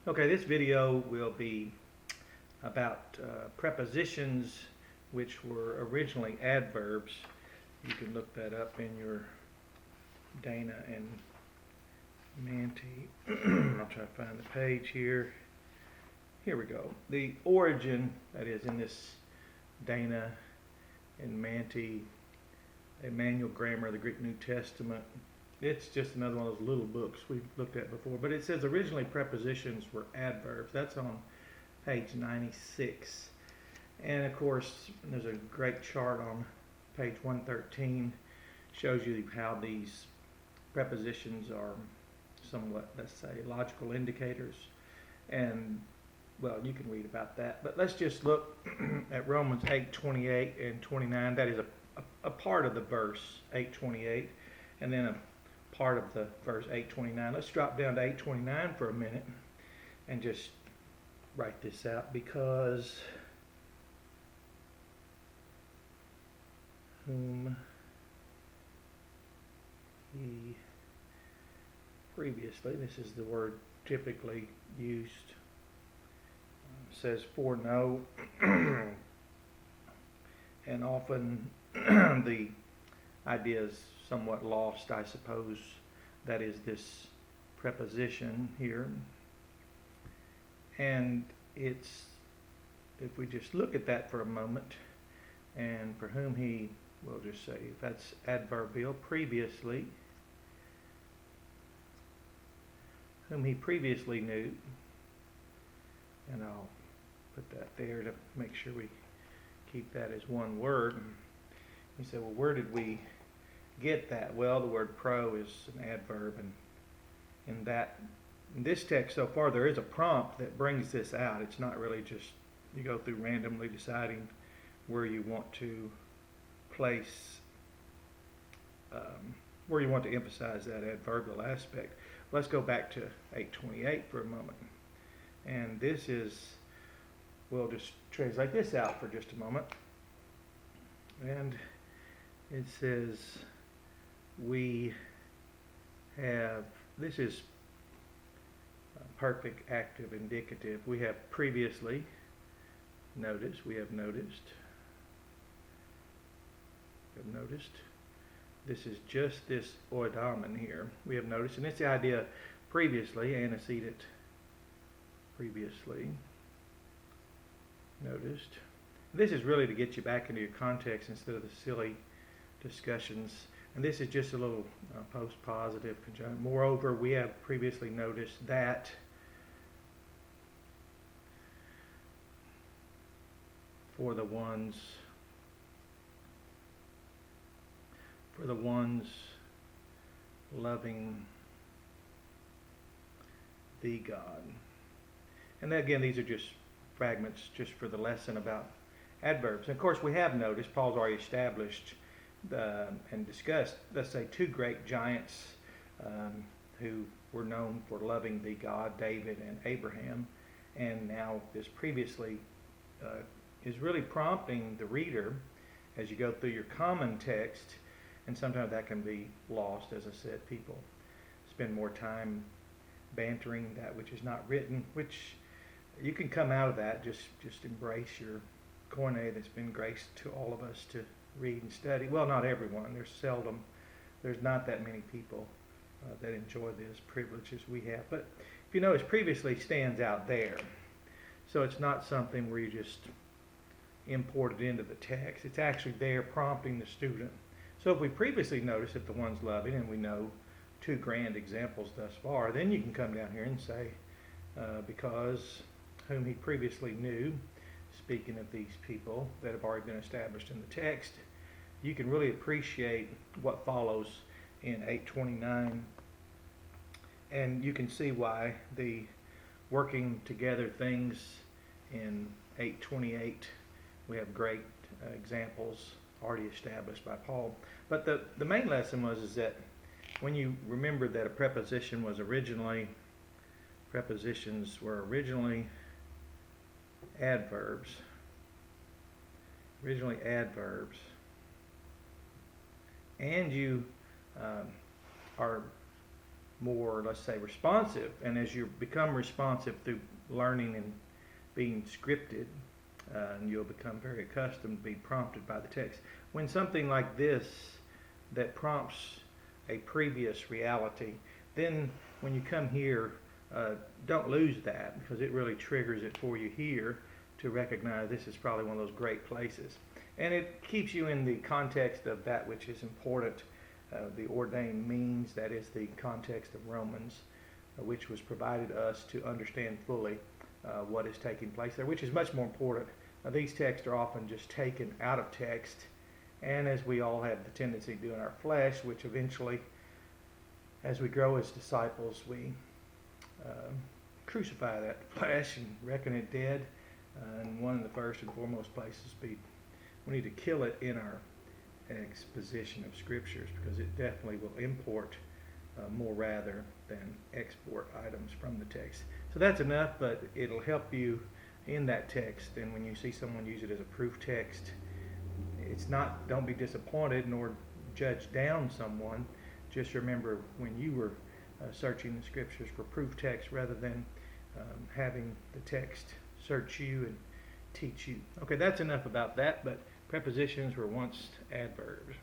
Okay, this video will be about prepositions which were originally adverbs. You can look that up in your Dana and Manti. I'll try to find the page here. Here we go. The origin, that is in this Dana and Manti, Manual Grammar of the Greek New Testament. It's just another one of those little books we've looked at before. But it says originally prepositions were adverbs. That's on page 96. And of course, there's a great chart on page 113. Shows you how these prepositions are somewhat, let's say, logical indicators. And, well, you can read about that. But let's just look at Romans 8:28 and 29. That is a part of the verse 8:28, and then a part of the verse 8:29. Let's drop down to 8:29 for a minute and just write this out. Because whom he previously, this is the word typically used, says foreknow, and often the idea is somewhat lost, I suppose. That is this preposition here. And it's, if we just look at that for a moment, and for whom he, we'll just say, that's adverbial, previously, whom he previously knew, and I'll put that there to make sure we keep that as one word. You say, well, where did we get that? Well, the word pro is an adverb, and in this text so far there is a prompt that brings this out. It's not really just you go through randomly deciding where you want to place, where you want to emphasize that adverbial aspect. Let's go back to 8:28 for a moment. And this is, we'll just translate this out for just a moment. And it says, we have, this is perfect active indicative. We have previously noticed, we have noticed. This is just this oidamen here. We have noticed, and it's the idea previously, antecedent, previously noticed. This is really to get you back into your context instead of the silly discussions. And this is just a little post-positive conjunction. Moreover, we have previously noticed that for the ones loving the God. And again, these are just fragments just for the lesson about adverbs. And of course, we have noticed, Paul's already established and discussed, let's say, two great giants who were known for loving the God, David and Abraham. And now this previously is really prompting the reader as you go through your common text. And sometimes that can be lost. As I said, people spend more time bantering that which is not written, which you can come out of that. Just embrace your koine that's been graced to all of us to read and study. Well, not everyone. There's not that many people that enjoy this privilege as we have. But if you notice, previously stands out there. So it's not something where you just import it into the text. It's actually there prompting the student. So if we previously noticed that the one's loving, and we know two grand examples thus far, then you can come down here and say, because whom he previously knew, speaking of these people that have already been established in the text, you can really appreciate what follows in 8:29, and you can see why the working together things in 8:28, we have great examples already established by Paul. But the main lesson is that when you remember that a prepositions were originally adverbs, and you are more, let's say, responsive. And as you become responsive through learning and being scripted, and you'll become very accustomed to being prompted by the text. When something like this that prompts a previous reality, then when you come here, don't lose that, because it really triggers it for you here to recognize this is probably one of those great places. And it keeps you in the context of that which is important, the ordained means, that is the context of Romans, which was provided us to understand fully what is taking place there, which is much more important. These texts are often just taken out of text, and as we all have the tendency to do in our flesh, which eventually, as we grow as disciples, we crucify that flesh and reckon it dead. And one of the first and foremost places we need to kill it in our exposition of scriptures, because it definitely will import more rather than export items from the text. So that's enough, but it'll help you in that text. And when you see someone use it as a proof text, it's not, don't be disappointed nor judge down someone. Just remember when you were searching the scriptures for proof text rather than having the text search you and teach you. Okay, that's enough about that, but prepositions were once adverbs.